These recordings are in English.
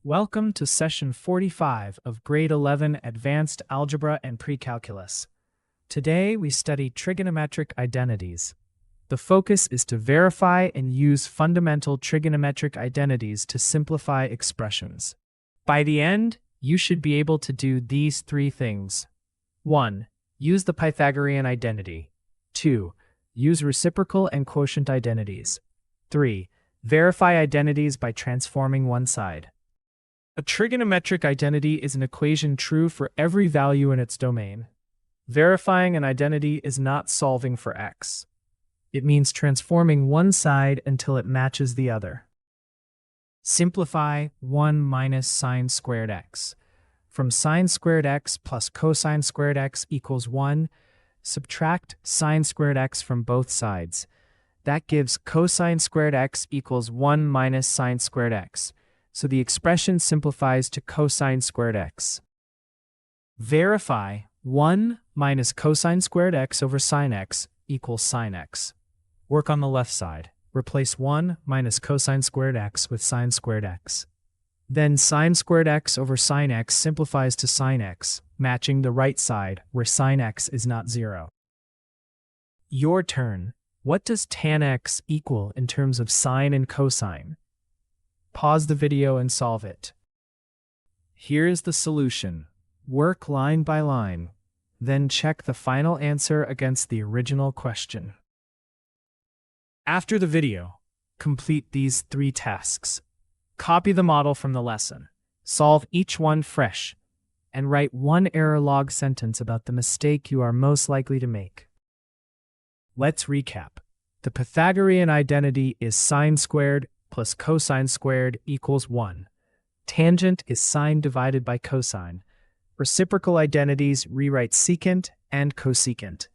Welcome to Session 45 of Grade 11 Advanced Algebra and Precalculus. Today we study trigonometric identities. The focus is to verify and use fundamental trigonometric identities to simplify expressions. By the end, you should be able to do these three things. 1. Use the Pythagorean identity. 2. Use reciprocal and quotient identities. 3. Verify identities by transforming one side. A trigonometric identity is an equation true for every value in its domain. Verifying an identity is not solving for x. It means transforming one side until it matches the other. Simplify 1 minus sine squared x. From sine squared x plus cosine squared x equals 1, subtract sine squared x from both sides. That gives cosine squared x equals 1 minus sine squared x. So the expression simplifies to cosine squared x. Verify 1 minus cosine squared x over sine x equals sine x. Work on the left side. Replace 1 minus cosine squared x with sine squared x. Then sine squared x over sine x simplifies to sine x, matching the right side where sine x is not 0. Your turn. What does tan x equal in terms of sine and cosine? Pause the video and solve it. Here is the solution. Work line by line. Then check the final answer against the original question. After the video, complete these three tasks. Copy the model from the lesson. Solve each one fresh. And write one error log sentence about the mistake you are most likely to make. Let's recap. The Pythagorean identity is sine squared plus cosine squared equals 1. Tangent is sine divided by cosine. Reciprocal identities rewrite secant and cosecant.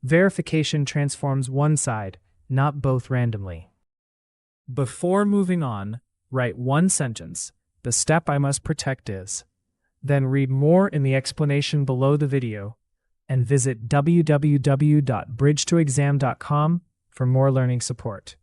Verification transforms one side, not both randomly. Before moving on, write one sentence. The step I must protect is. Then read more in the explanation below the video and visit www.bridgetoexam.com for more learning support.